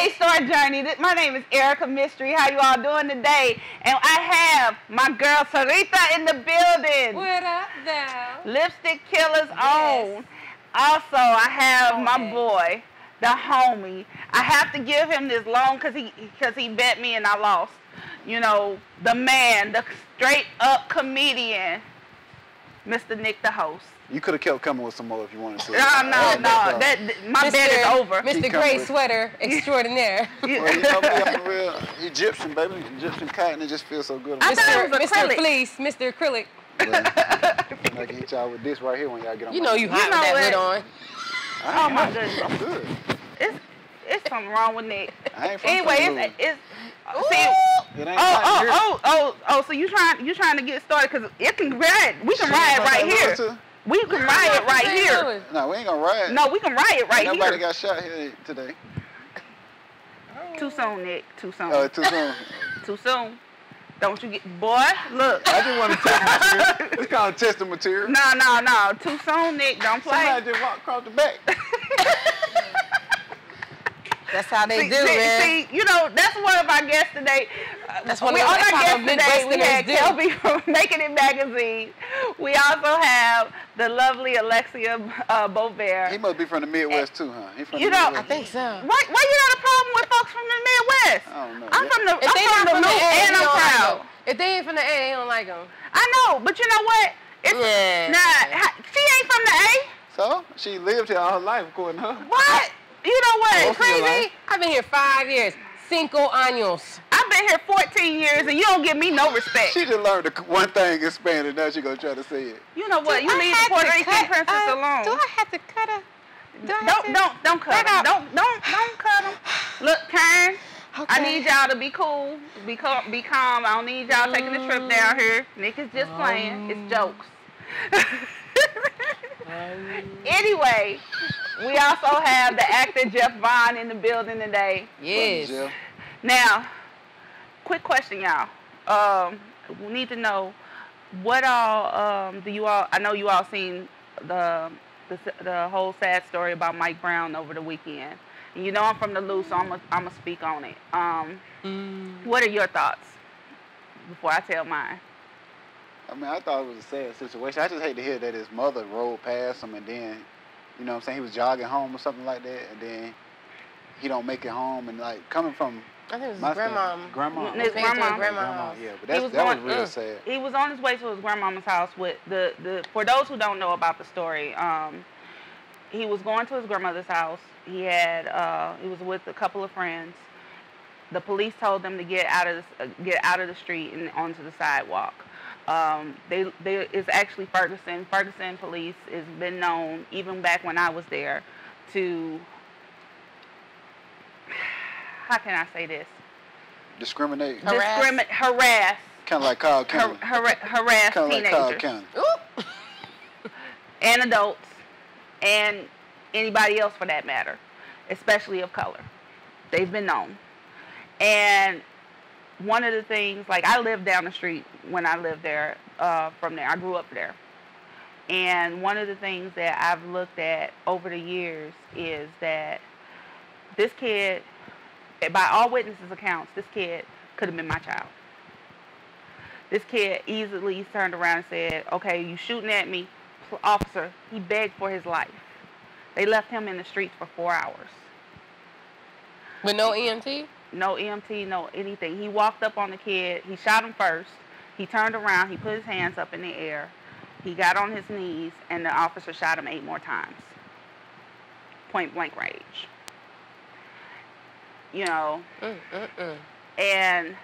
Astar Journey. My name is Erica Mystery. How you all doing today? And I have my girl Syreeta in the building. What up, though? Lipstick Killer's own. Also, I have my boy, the homie. I have to give him this loan because he bet me and I lost. You know, the man, the straight up comedian, Mr. NickDaHost. You could have kept coming with some more if you wanted to. No. My bet is over. Mr. Gray Sweater Extraordinaire. Well, you know me, I'm a real Egyptian, baby. Egyptian cotton. It just feels so good. Mr. Fleece, Mr. Acrylic. Well, I can hit y'all with this right here when y'all get on. You know you hot with that hood on. Oh my goodness. I'm good. It's something wrong with Nick. I ain't from anyway, it's so you trying to get started because it can ride. We can ride right here. We can riot right here. No, we ain't gonna riot. No, we can riot right here. Nobody got shot here today. Too soon, Nick. Too soon. Oh, too soon. Too soon. Don't you get, boy? Look. I just want to test material. It's called testing material. No. Too soon, Nick. Don't play. Somebody just walked across the back. That's how they do, man. See, you know, that's one of our guests today. That's one of our guests today. We had KELBY from Making It magazine. We also have the lovely Alexia Bovair. He must be from the Midwest too, huh? He from the know, Midwest. I think so. Why you got a problem with folks from the Midwest? I don't know. I'm from the Loop, A, and I'm proud. If they ain't from the A, they don't like them. I know, but you know what? She ain't from the A. So she lived here all her life, according to her. What? You know what? Crazy? I've been here 5 years. 5 años. I've been here 14 years, and you don't give me no respect. She just learned one thing in Spanish. Now she gonna try to say it. You know what? You leave the Puerto Rican princess alone. Do I have to cut her? Don't cut him. Don't cut him. Look, Karen. Okay. I need y'all to be cool, be calm. I don't need y'all taking a trip down here. Nick is just playing. It's jokes. Anyway, we also have the actor Jeff VAUGHN in the building today. Yes. Now, quick question, y'all. We need to know what all do you all? I know you all seen the whole sad story about Mike Brown over the weekend. And you know I'm from the Loop, so I'm gonna speak on it. What are your thoughts before I tell mine? I mean, I thought it was a sad situation. I just hate to hear that his mother rolled past him and then, you know what I'm saying, he was jogging home or something like that, and then he don't make it home, and like coming from I think it was his grandma. His grandma. Yeah, but that was real sad. He was on his way to his grandmama's house with for those who don't know about the story, he was going to his grandmother's house. He was with a couple of friends. The police told them to get out of the street and onto the sidewalk. It's actually Ferguson. Ferguson police has been known, even back when I was there, to, how can I say this? Discriminate. Harass. Kind of like Carl County. Harass teenagers. Like Carl County. And adults, and anybody else for that matter, especially of color. They've been known. And one of the things, like I lived down the street when I lived there, from there. I grew up there. And one of the things that I've looked at over the years is that this kid, by all witnesses' accounts, this kid could have been my child. This kid easily turned around and said, okay, you shooting at me, officer. He begged for his life. They left him in the streets for 4 hours. With no EMT? No EMT, no anything. He walked up on the kid. He shot him first. He turned around. He put his hands up in the air. He got on his knees, and the officer shot him 8 more times. Point blank range. You know. And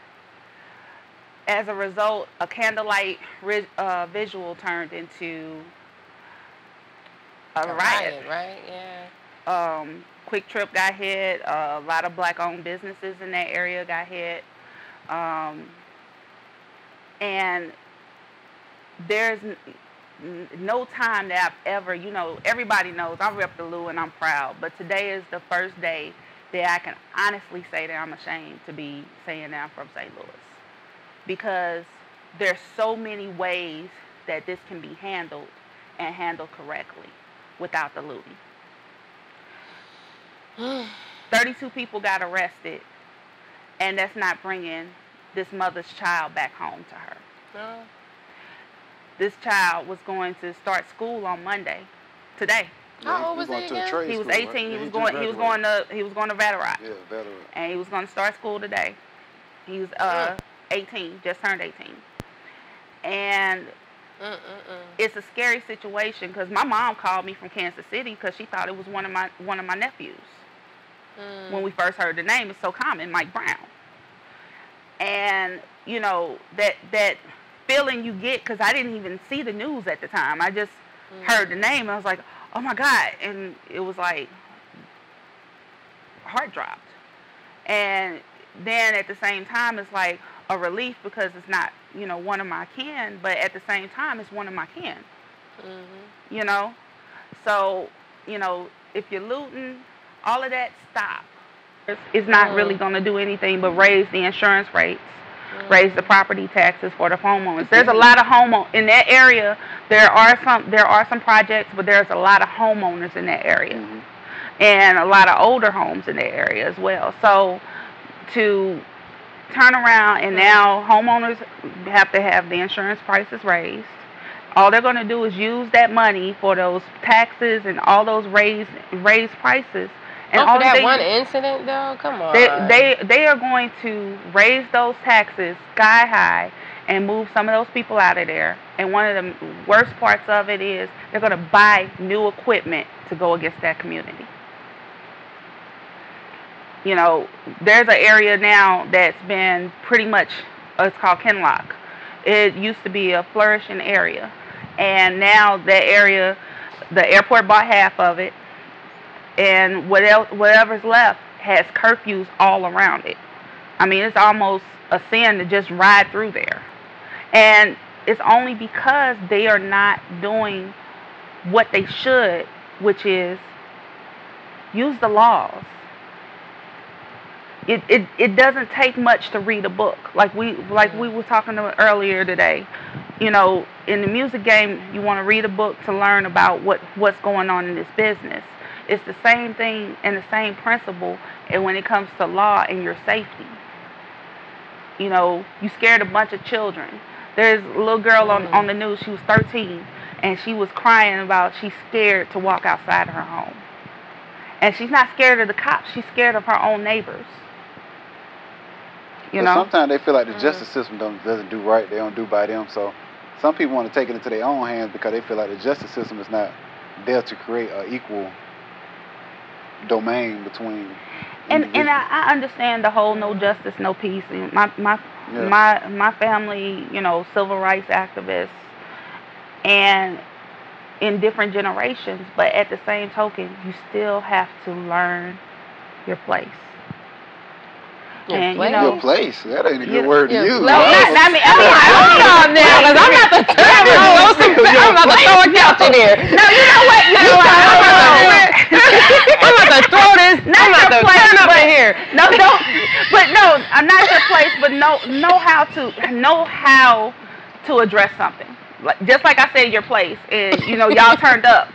as a result, a candlelight visual turned into a riot. Right? Yeah. Quick Trip got hit. A lot of black-owned businesses in that area got hit. And there's no time that I've ever, you know, everybody knows I rep the Lou and I'm proud, but today is the first day that I can honestly say that I'm ashamed to be saying that I'm from St. Louis. Because there's so many ways that this can be handled and handled correctly without the looting. 32 people got arrested, and that's not bringing this mother's child back home to her. No. This child was going to start school on Monday, today. How old was he again? He was 18. Right? He was going to VAUGHN. Yeah, VAUGHN. And he was going to start school today. He was 18, just turned 18. And it's a scary situation because my mom called me from Kansas City because she thought it was one of my nephews. When we first heard the name, it's so common, Mike Brown. And you know that feeling you get, because I didn't even see the news at the time. I just heard the name and I was like, oh my God. And it was like, heart dropped. And then at the same time, it's like a relief because it's not, you know, one of my kin, but at the same time, it's one of my kin. You know? So, you know, if you're looting, all of that, stop. It's not really going to do anything but raise the insurance rates, raise the property taxes for the homeowners. There's a lot of homeowners in that area. There are some projects, but there's a lot of homeowners in that area, and a lot of older homes in that area as well. So to turn around and now homeowners have to have the insurance prices raised. All they're going to do is use that money for those taxes and all those raised prices. And for that one incident, though? Come on. They are going to raise those taxes sky high and move some of those people out of there. And one of the worst parts of it is they're going to buy new equipment to go against that community. You know, there's an area now that's been pretty much, it's called Kinlock. It used to be a flourishing area. And now that area, the airport bought half of it. And whatever's left has curfews all around it. I mean, it's almost a sin to just ride through there. And it's only because they are not doing what they should, which is use the laws. It doesn't take much to read a book. Like we were talking about earlier today. You know, in the music game, you want to read a book to learn about what's going on in this business. It's the same thing and the same principle, and when it comes to law and your safety. You know, you scared a bunch of children. There's a little girl on the news, she was 13, and she was crying about she's scared to walk outside her home. And she's not scared of the cops, she's scared of her own neighbors. You know? Sometimes they feel like the justice system doesn't do right, they don't do by them, so some people want to take it into their own hands because they feel like the justice system is not there to create an equal domain between and I understand the whole no justice, no peace. My family, you know, civil rights activists, and in different generations, but at the same token, you still have to learn your place. And, you know, your place. That ain't a good word to use. No, I mean, hold on now, because I'm about to throw a couch in there. No, you know what? I'm about to throw this. I'm about to turn up in here. No, don't. But no, I'm not your place. But know how to address something. Just like I said, your place, and you know, y'all turned up.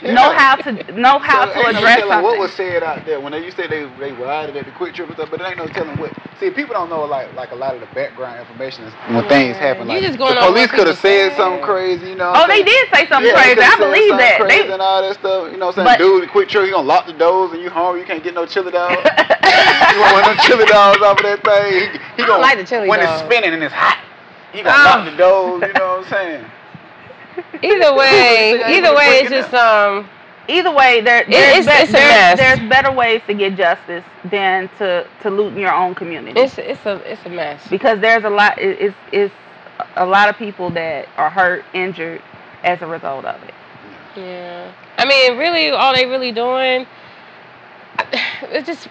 Know how to address something. What was said out there when you say they riding at the quick trip and stuff, but there ain't no telling what. See, people don't know like a lot of the background information is when things happen. Like just going the police could have said something crazy, you know. Oh, they did say something crazy. I believe that. Crazy and all that stuff, you know what I'm saying? Dude, the quick trip, he gonna lock the doors and you home. You can't get no chili dog. You want no chili dogs off of that thing? He gonna like the chili dog. When it's spinning and it's hot, he gonna lock the doors. You know what I'm saying? Either way, it's just Either way, there's better ways to get justice than to loot in your own community. It's a mess because there's a lot. It's a lot of people that are hurt, injured as a result of it. Yeah, I mean, really, all they really doing. It's.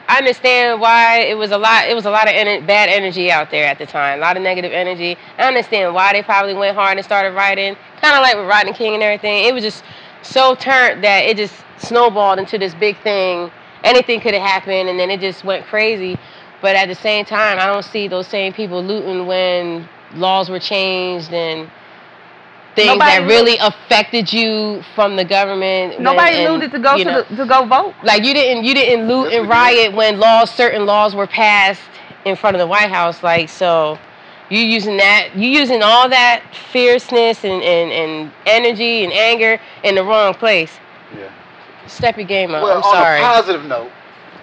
I understand why it was a lot of bad energy out there at the time, a lot of negative energy. I understand why they probably went hard and started writing, kind of like with Rodney King and everything. It was just so turned that it just snowballed into this big thing. Anything could have happened, and then it just went crazy. But at the same time, I don't see those same people looting when laws were changed and things that really affected you from the government? Nobody looted to go to go vote. Like you didn't loot and riot when certain laws were passed in front of the White House. Like, so you using all that fierceness and energy and anger in the wrong place. Yeah. Step your game up. Well, I'm sorry. on a positive note.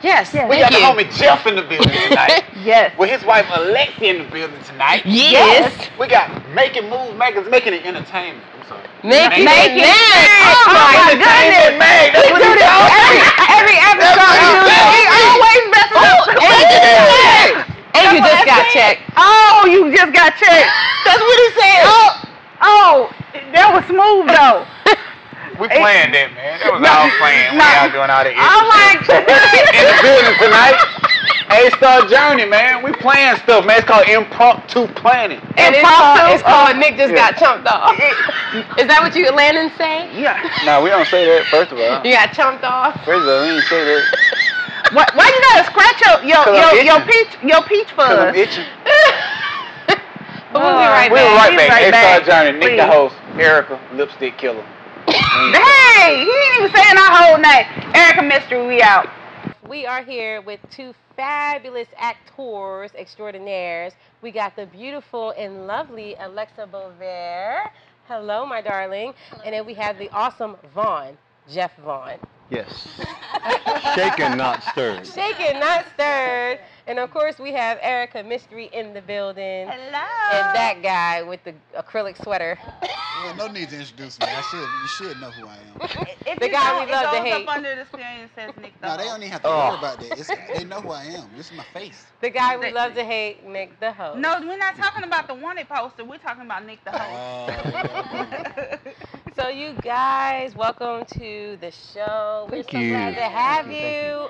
Yes. We got the homie Jeff in the building tonight. Yes. With his wife Alexia in the building tonight. Yes. We got Making Moves Makers, making it entertainment. I'm sorry. Making it. Oh my goodness. We do this every episode. We always mess up. And you just got checked. Oh, you just got checked. That's what he said. Oh, that was smooth though. We planned that, man. That was all planned. We out doing all the I'm like, in the building tonight. Astar Journey, man. We playing stuff, man. It's called impromptu planning. And it's called Nick just got chumped off. Is that what you Landon say? Yeah. No, we don't say that, first of all. You got chumped off? First of all, we didn't say that. Why you gotta scratch your peach fuzz? Because I'm itching. But we'll be right back. We'll be right back. Astar Journey, Nick the host, Erica, Lipstick Killer. Hey, he ain't even saying our whole name. Erica Mystery, we out. We are here with two fabulous actors extraordinaires. We got the beautiful and lovely Alexa Bovair. Hello, my darling. Hello. And then we have the awesome VAUGHN, Jeff VAUGHN. Yes. Shaken, not stirred. Shaken, not stirred. And of course, we have Erica Mystery in the building. Hello. And that guy with the acrylic sweater. Well, no need to introduce me. You should know who I am. The guy we love to hate. Up under the screen and says Nick the No, they don't even have to worry about that. They know who I am. This is my face. The guy we love to hate, Nick the host. No, we're not talking about the wanted poster. We're talking about Nick the host. So you guys, welcome to the show. We're so glad to have you.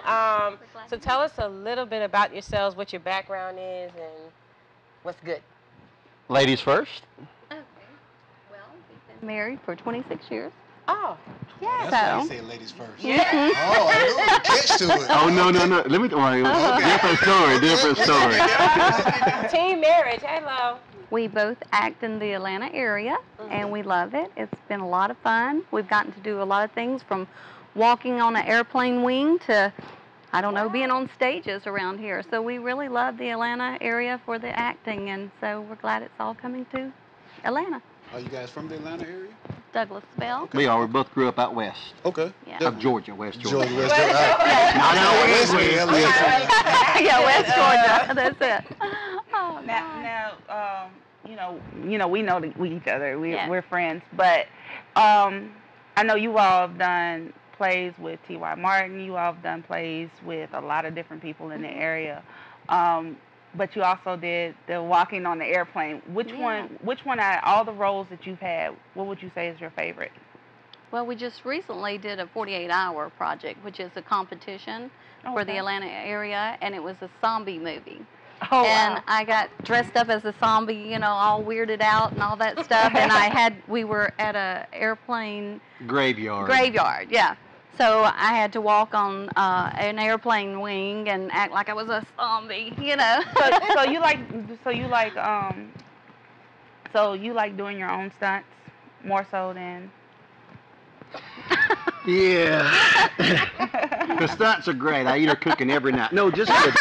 So tell us a little bit about yourselves, what your background is, and what's good. Ladies first. Okay. Well, we've been married for 26 years. Oh, yeah. That's why you say ladies first. Yeah. Oh, I knew the catch to it. Oh, no. Let me, different story. Team marriage, hello. We both act in the Atlanta area, and we love it. It's been a lot of fun. We've gotten to do a lot of things, from walking on an airplane wing to, I don't know, being on stages around here. So we really love the Atlanta area for the acting, and so we're glad it's all coming to Atlanta. Are you guys from the Atlanta area? Douglasville. Okay. We are. We both grew up out west. Okay. Yeah. Of Georgia, West Georgia. West Georgia. Yeah, West Georgia. That's it. Oh, now, we know each other. We're friends, but I know you all have done plays with T.Y. Martin. You all have done plays with a lot of different people in the area. But you also did the walking on the airplane. Which one out of all the roles that you've had, what would you say is your favorite? Well, we just recently did a 48-hour project, which is a competition for the Atlanta area, and it was a zombie movie. Oh, and wow. I got dressed up as a zombie, all weirded out and all that stuff. And we were at a airplane graveyard. Yeah. So I had to walk on an airplane wing and act like I was a zombie, So you like doing your own stunts more so than? Yeah. The stunts are great. I eat her cooking every night. No, just for the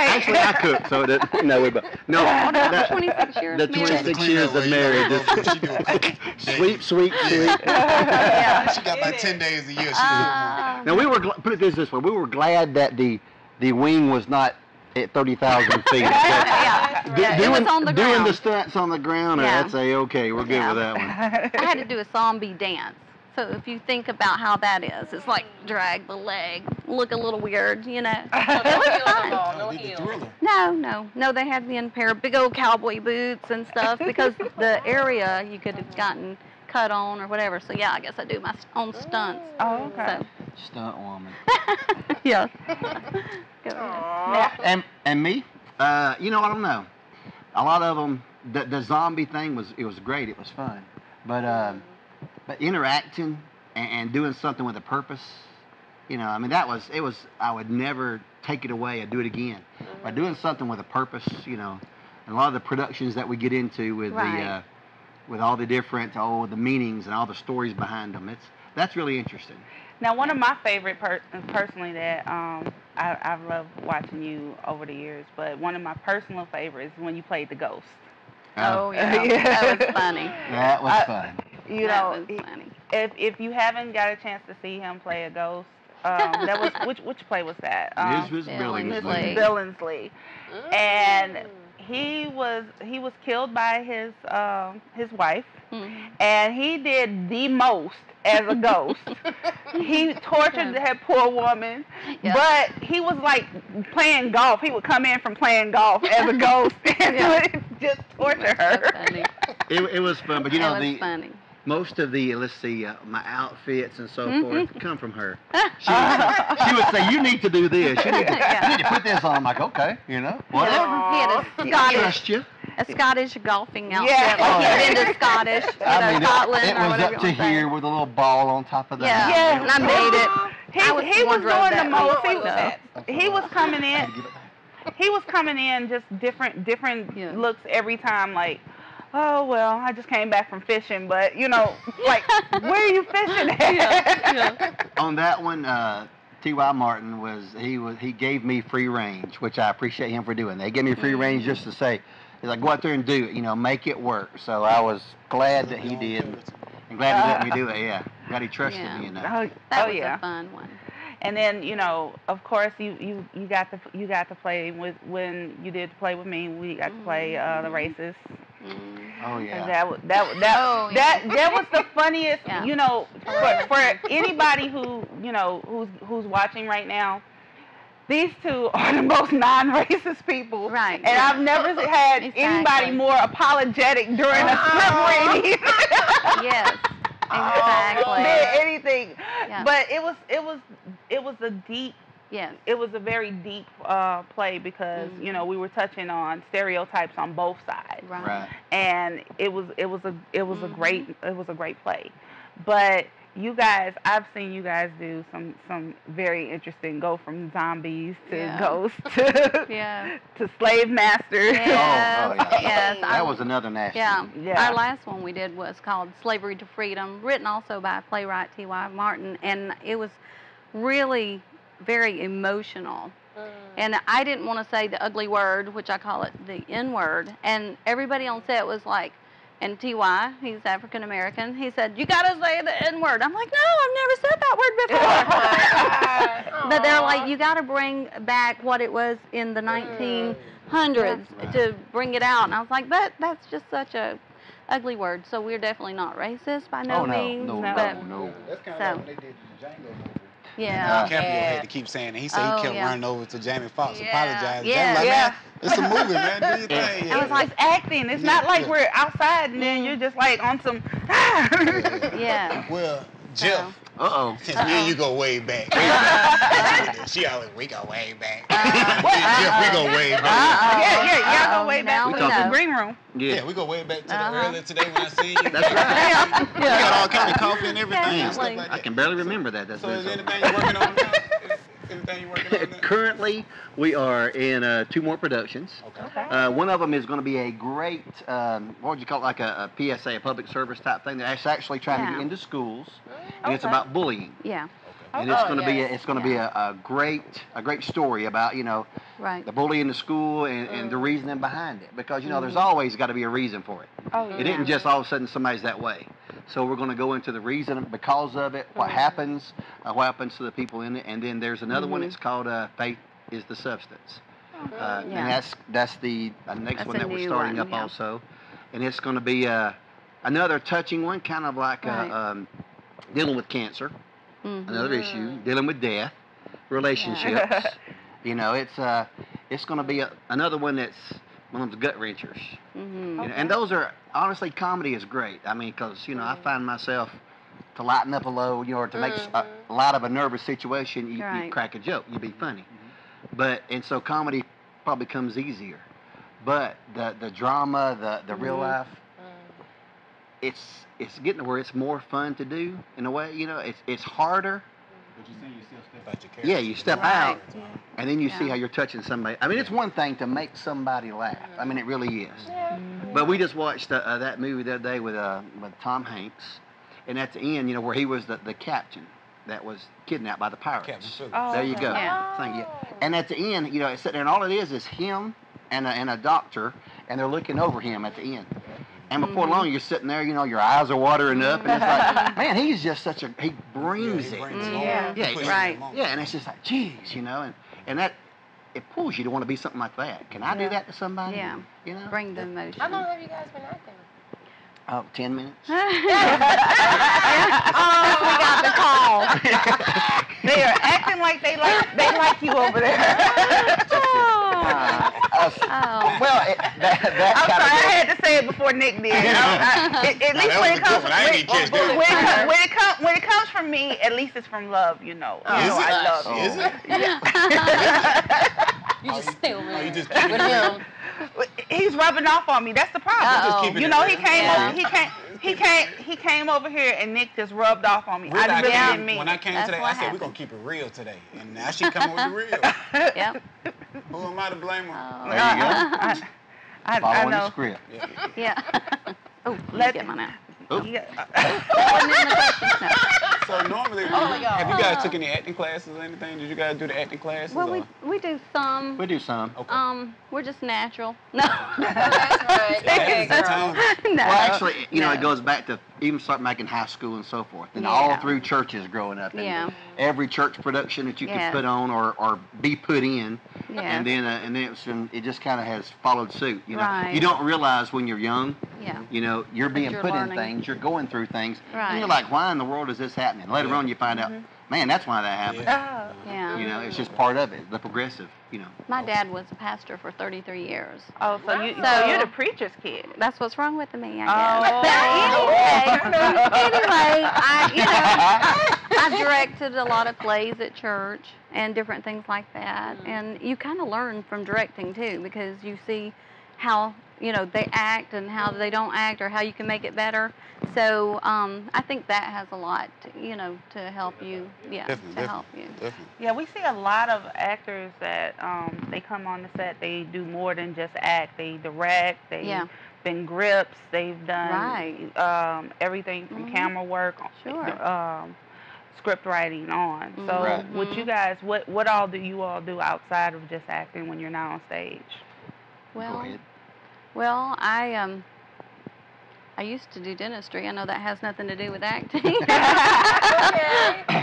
Actually, I cook, so that no. 26 years. The 26 years of marriage. Sweet. Yeah. She got about 10 days a year. Now put it this way: we were glad that the wing was not at 30,000 feet. It was on the ground. Doing the stunts on the ground, that's okay. We're good with that one. I had to do a zombie dance. So if you think about how that is, it's like drag the leg, look a little weird, It was fun. No, they had me in a pair of big old cowboy boots and stuff because the area you could have gotten cut on or whatever. So yeah, I guess I do my own stunts. Oh, okay. So. Stunt woman. Yeah. And me? I don't know. A lot of them, the zombie thing was great. It was fun. But interacting and doing something with a purpose, it was, I would never take it away or do it again. By doing something with a purpose, and a lot of the productions that we get into with the with all the different the meanings and all the stories behind them. That's really interesting. Now, one of my favorite personally that I've loved watching you over the years, but one of my personal favorites is when you played the ghost. Oh yeah, that was funny. That was fun. You know, funny. If you haven't got a chance to see him play a ghost, that was which play was that? This was Billingsley. Billingsley, and he was killed by his wife, and he did the most as a ghost. He tortured that poor woman, but he was like playing golf. He would come in from playing golf as a ghost and just torture her. It was fun, but you know funny. Most of the, let's see, my outfits and so forth come from her. She would say, you need to do this. You need to put this on. I'm like, okay, you know, whatever. He had a Scottish golfing outfit. Yeah. Like he's into Scottish, Scotland it or was whatever up to here with a little ball on top of that. Yeah, and I made it. He was doing the most. He was coming in. He was coming in just different looks every time, like, oh, well, I just came back from fishing, but, you know, like, where are you fishing at? On that one, T.Y. Martin he gave me free range, which I appreciate him for doing. They gave me free range just to say, he's like, go out there and do it, you know, make it work. So I was glad that he did, and glad he let me do it, yeah. Glad he trusted me, you know. That was a fun one. And then, you know, of course, you got to play with, when you did play with me, we got to play the races. Oh yeah. And that was the funniest. You know, for anybody who who's watching right now, these two are the most non-racist people. Right. And I've never had anybody more apologetic during a script reading. Yes. Exactly. Than anything. Yeah. But it was a deep. Yes. It was a very deep play because you know we were touching on stereotypes on both sides, right. And it was a great play. But you guys, I've seen you guys do some very interesting, go from zombies to ghosts to slave masters. Yes. Yes. That was another nasty. Yeah. Our last one we did was called Slavery to Freedom, written also by playwright T.Y. Martin, and it was really very emotional. And I didn't want to say the ugly word, which I call it the N-word, and everybody on set was like, and T.Y., he's African American, he said, you gotta say the N-word. I'm like, no, I've never said that word before. But they're like, you gotta bring back what it was in the 1900s to bring it out. And I was like, but that's just such a ugly word. So we're definitely not racist by no means. No. That's kind of like when they did the Django movie. Yeah. DiCaprio had to keep saying it. He said he kept running over to Jamie Foxx, apologizing. Yeah. Jamie like, man, it's a movie, man. Do your thing. I was like, it's acting. It's not like we're outside and then you're just like on some. Well, Jeff. Since me and you go way back. She always, we go way back. Jeff, we go way back. Y'all go way back. We talk the green room. Yeah, we go way back to earlier today when I seen you. That's right. We got all kind of coffee and everything and stuff like that. I can barely remember that. So is there anything you're working on now? Currently, we are in 2 more productions. Okay. One of them is going to be a great, what would you call it, like a PSA, a public service type thing that's actually trying to get into schools, and it's about bullying. Yeah. And it's going to be a great story about, you know, the bullying in the school and the reasoning behind it, because you know there's always got to be a reason for it. It isn't just all of a sudden somebody's that way. So we're going to go into the reason because of it, what happens to the people in it, and then there's another one. It's called Faith is the Substance, and that's the next one that we're starting up also, and it's going to be another touching one, kind of like dealing with cancer, another issue, dealing with death, relationships. You know, it's going to be another one that's one of those gut wrenchers. You know, and those are, honestly, comedy is great. I mean, because, you know, I find myself to lighten up a load, you know, or to make a lot of a nervous situation, you crack a joke, you be funny. And so comedy probably comes easier. But the drama, the real life, it's getting to where it's more fun to do in a way. You know, it's harder, But you're saying you still step out your character. Yeah, you step Right. out, and then you see Yeah. how you're touching somebody. I mean, it's one thing to make somebody laugh. I mean, it really is. But we just watched that movie the other day with Tom Hanks, and at the end, you know, where he was the captain that was kidnapped by the pirates. Captain Phillips. Oh, There you go. Yeah. Thank you. And at the end, you know, it's sitting there, and all it is him and a doctor, and they're looking over him at the end. And before long, you're sitting there, you know, your eyes are watering up, and it's like, man, he's just such a, he brings it. Yeah. Yeah, Right. Yeah, and it's just like, geez, you know, and that, it pulls you to want to be something like that. Can I do that to somebody? Yeah. You know? Bring the emotion. How long have you guys been acting? Oh, 10 minutes. We got the call. They are acting like they like you over there. Well, that I'm kind sorry, I of had to say it before Nick did. At least when it comes when it comes from me, at least it's from love, you know. I love you. Is it? You just stay over there. You just with him. He's rubbing off on me. That's the problem. Just keeping You it know, real. he came over here and Nick just rubbed off on me. I really didn't mean when I it. came That's today, what I said, we're happened. going to keep it real today. And now she coming with the real. Yep. Who am I to blame her? There you go. I Following the know. script. Yeah. Oh, Let- let's get mine out. Yeah. Wasn't in the questions, no. So normally, have you guys took any acting classes or anything? Did you guys do the acting classes? Well, or? we do some. We do some. Okay. We're just natural. No. That's right. Hey, girl. No. Well, actually, you know, No. it goes back to even start making high school and so forth, and Yeah. all through churches growing up. And Yeah. every church production that you can Yes. put on or be put in, Yes. and then it just kind of has followed suit. You know, Right. you don't realize when you're young. Yeah. You know, you're being you're put learning. in things, you're going through things, and Right. you're like, why in the world is this happening? Later on, you find out, man, that's why that happened. Yeah. Yeah. You know, it's just part of it, the progressive. You know. My dad was a pastor for 33 years. Oh, so you're the preacher's kid. That's what's wrong with me, I Oh. guess. Anyway, I directed a lot of plays at church and different things like that. And you kind of learn from directing too, because you see how, you know, they act and how they don't act, or how you can make it better. So I think that has a lot, you know, to help you. Yeah, Definitely, help you. Definitely. Yeah, we see a lot of actors that they come on the set. They do more than just act. They direct. They've been grips. They've done everything from camera work, script writing on. So, what you guys, what all do you all do outside of just acting when you're not on stage? Well, I used to do dentistry. I know that has nothing to do with acting.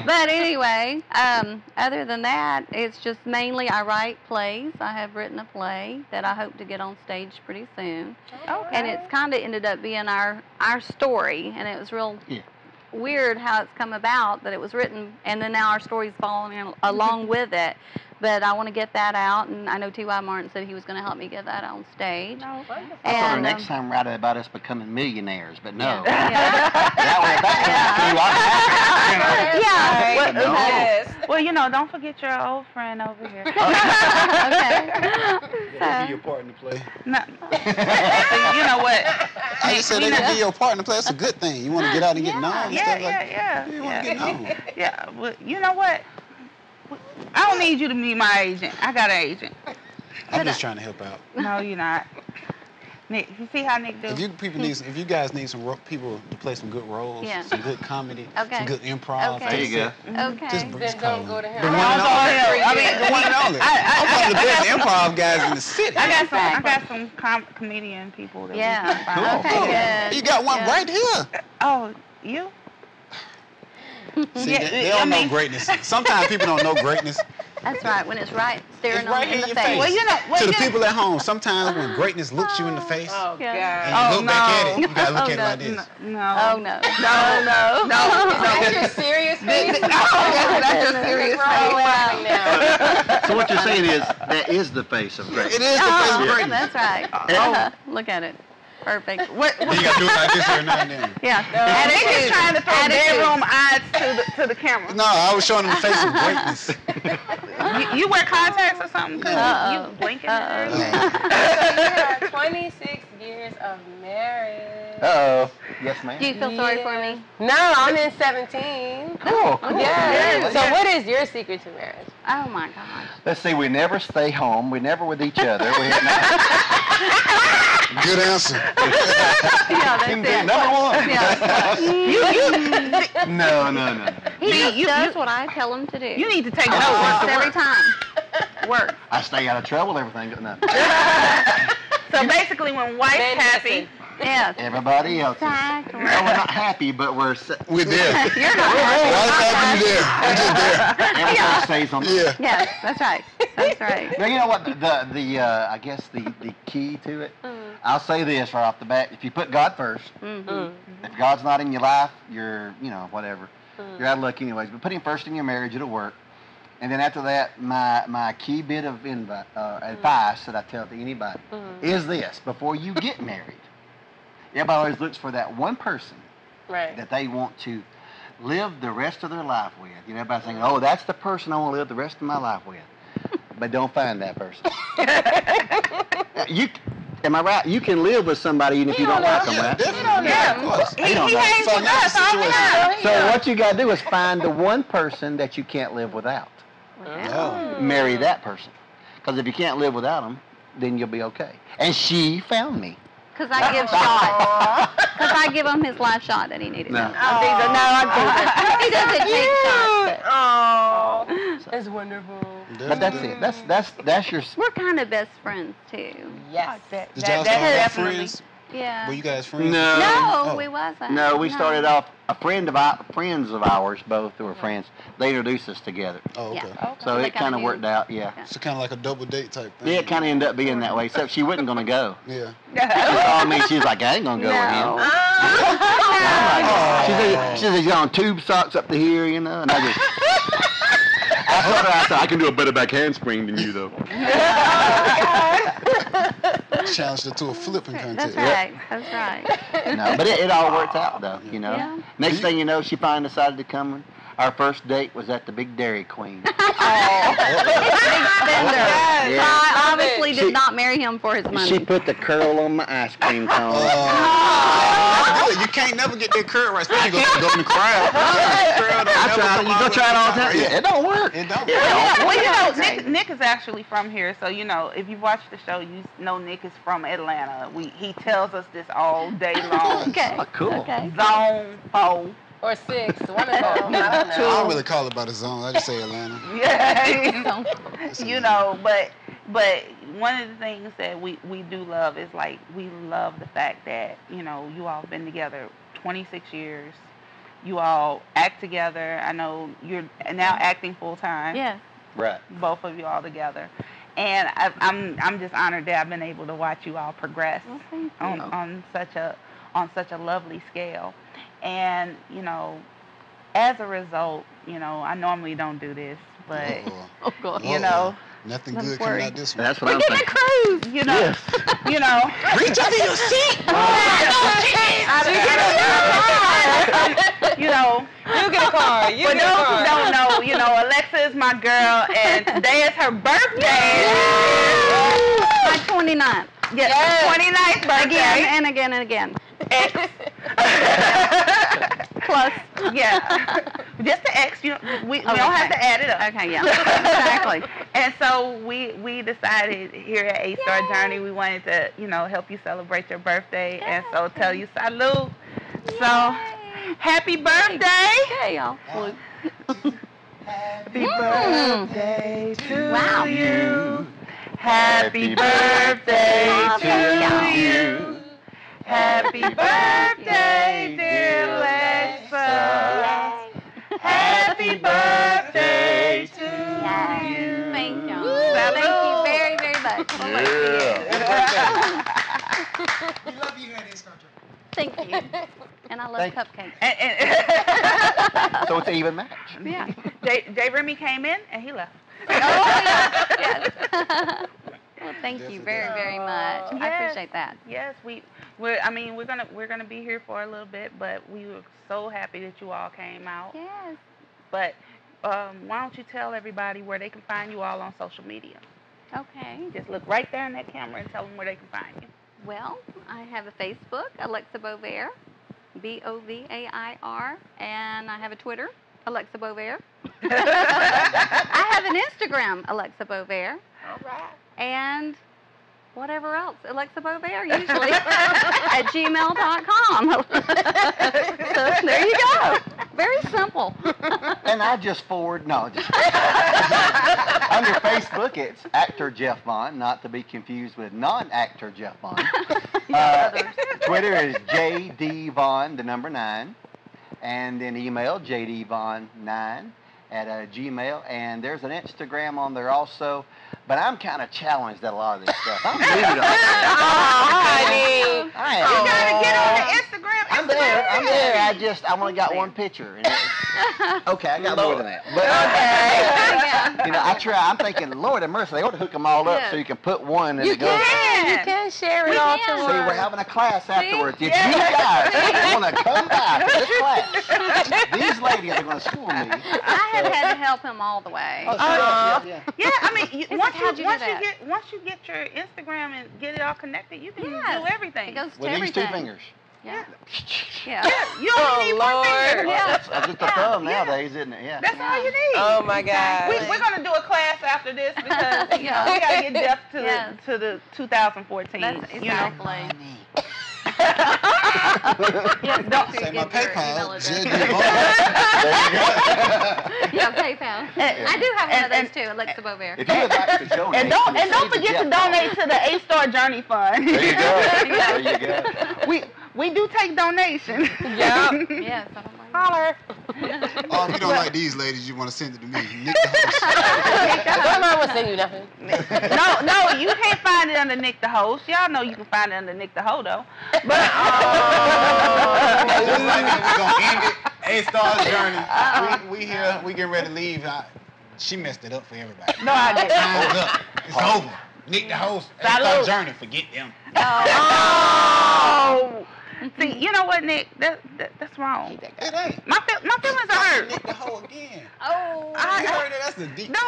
But anyway, other than that, it's just mainly I write plays. I have written a play that I hope to get on stage pretty soon. Okay. And it's kind of ended up being our story, and it was real weird how it's come about that it was written, and then now our story's following along with it. But I want to get that out, and I know T.Y. Martin said he was going to help me get that on stage. I thought the next time write about us becoming millionaires, but no. Well, you know, don't forget your old friend over here. Okay. Give you a part in the play. No. You know what? I just said they can give you a part in the play. That's a good thing. You want to get out and get known. You want to get known. Yeah, well, you know what? I don't need you to be my agent. I got an agent. I'm just trying to help out. No, you're not. Nick, you see how Nick do? If you guys need some people to play some good roles, some good comedy, some good improv, there you go. Just don't go to him. The one and only. The one and only. I'm one of the best improv guys in the city. I got some comedian people. That Cool. Okay, good. You got one right here. Oh, you? See, they don't know greatness. Sometimes people don't know greatness. That's right. When it's right staring It's right them in in the your face. Well, you know, To the people at home, sometimes when greatness looks you in the face, Oh, God. and you look back at it, you gotta look at it like this. No. Oh, no. That's your serious face? That's your serious laughing now. So what you're saying is that is the face of greatness. It is the face of greatness. That's right. Look at it. Perfect. You gotta do it like this every now and then. Yeah. And they just trying to throw bedroom eyes to the camera. No, I was showing them the face of greatness. You wear contacts or something? Cause you blinking. So you have 26 years of marriage. Uh-oh. Yes, ma'am. Do you feel sorry for me? No, I'm in 17. Cool. Yeah. So what is your secret to marriage? Oh my gosh. Let's see. We never stay home. We never with each other. Good answer. Yeah, that's it. Number one. Yeah. No. He just does what I tell him to do. You need to take Works notes. every time. Works. I stay out of trouble. Everything. No. So basically, when wife's happy, Yes. Everybody else. Exactly. No, we're not happy, but we're there. You're not happy. Wife's happy, you there. We're just there. everything stays on. Yeah. Yes, that's right. That's right. Now, you know what? I guess the key to it. I'll say this right off the bat: if you put God first, if God's not in your life, you're whatever. You're out of luck anyways. But put Him first in your marriage; it'll work. And then after that, my key bit of advice that I tell to anybody is this: before you get married, everybody always looks for that one person that they want to live the rest of their life with. Everybody's thinking, oh, that's the person I want to live the rest of my life with. But don't find that person. Am I right? You can live with somebody even if you don't like them, right? Definitely. Yeah, of course. he hangs with us all the time. So what you got to do is find the one person that you can't live without. Oh. Marry that person. Because if you can't live without them, then you'll be okay. And she found me. Because I give shots. Because I give him his last shot that he needed. No. He doesn't take shots. Oh, that's wonderful. But that's it. That's your... We're kind of best friends, too. Yes. Did y'all start off friends? Yeah. Were you guys friends? No, we wasn't. No, we started off friends of ours, both who were friends. They introduced us together. Oh, okay. Yeah. So it kind of worked out, yeah. So kind of like a double date type thing. Yeah, it kind of ended up being that way, except she wasn't going to go. Yeah. She saw me, she was like, I ain't going to go with him. She said, he's got on tube socks up to here, and I told her, I said, I can do a better back handspring than you, though. Challenged her to a flipping contest. That's right. That's right. No, but it all worked out, though, Yeah. Next thing you know, she finally decided to come. Our first date was at the Big Dairy Queen. Big spender. Yeah. So I obviously did not marry him for his money. She put the curl on my ice cream cone. You can't never get that curl right, especially go in the crowd. I tried it. You go try it all the time. Yeah, it don't work. It don't. Well, Nick is actually from here, so if you've watched the show, you know Nick is from Atlanta. He tells us this all day long. Okay. Oh, cool. Okay. Zone 4. Or 6, one of them. I don't know. I don't really call it by the zone. I just say Atlanta. Yeah, but one of the things that we do love is we love the fact that you all have been together 26 years. You all act together. I know you're now acting full time. Yeah. Right. Both of you all together, and I'm just honored that I've been able to watch you all progress on such a lovely scale. And, as a result, I normally don't do this, but, nothing good coming out this way. That's what I'm saying. Cruise, Yes. Reach up in your seat. You get a car. For those who don't know, Alexa is my girl, and today is her birthday. My 29th. Yes. 29th birthday. Again and again and again. Plus. Yeah. Just the X. We don't have to add it up. Okay, yeah. Exactly. And so we decided here at Astar Journey we wanted to, help you celebrate your birthday and so tell you salute. So happy birthday. Okay, y'all. Happy birthday to you. Happy birthday to you. Happy birthday, dear Alexa. Happy birthday to you. Thank you. Thank you very, very much. We love you here at Astar Journey. Thank you. And I love cupcakes. So it's an even match. Yeah. Jay Remy came in and he left. Oh, yes. Well, thank you very, very much. Yes. I appreciate that. Yes, we're gonna be here for a little bit, but we were so happy that you all came out. Yes. But why don't you tell everybody where they can find you all on social media? Okay. Just look right there in that camera and tell them where they can find you. Well, I have a Facebook, Alexa Bovair. Bovair, and I have a Twitter, Alexa Bovair. I have an Instagram, Alexa Bovair. All right. And whatever else, Alexa Bovair, usually at gmail.com. So there you go. Very simple. And I just forward, no, just under Facebook, it's actor Jeff Vaughn, not to be confused with non-actor Jeff Vaughn. Twitter is JD Vaughn, the number 9, and then email jdvaughn9 at Gmail, and there's an Instagram on there also. But I'm kind of challenged at a lot of this stuff. I'm new to it. You gotta get on the Instagram. I'm there. I only got one picture. Okay, I got more than that. But, you know, I try. I'm thinking, Lord have mercy, they ought to hook them all up so you can put one and it goes. You can share it all to See, we're having a class afterwards. If you guys want to come by to this class, these ladies are going to school me. I have had to help him all the way. Oh, yeah. Yeah, I mean, once you get your Instagram and get it all connected, you can do everything. It goes to With these everything. 2 fingers. Yeah. You only need one finger. That's just a thumb nowadays, isn't it? Yeah. That's all you need. Oh my God. We're gonna do a class after this because we gotta get deaf to the 2014. That's exactly. Don't say my PayPal. Yeah, PayPal. I do have one of those too, Alexa Bovair. If you would like to donate, and don't forget to donate to the Astar Journey Fund. There you go. There you go. We do take donations. Yeah. Yes. Holler. Oh, if you don't like these ladies, you want to send it to me. NickDaHost. I'm not gonna send you nothing. No, you can't find it under NickDaHost. Y'all know you can find it under NickDaHo though. But Just like that, we're gonna end it. Astar Journey. We here. We getting ready to leave. She messed it up for everybody. no, I didn't. Time's up. It's over. NickDaHost. Astar Journey. Forget them. Oh. See, you know what, Nick? That's wrong. It ain't. My feelings are hurt. NickDaHost again. Oh. You heard that? That's the deep. No.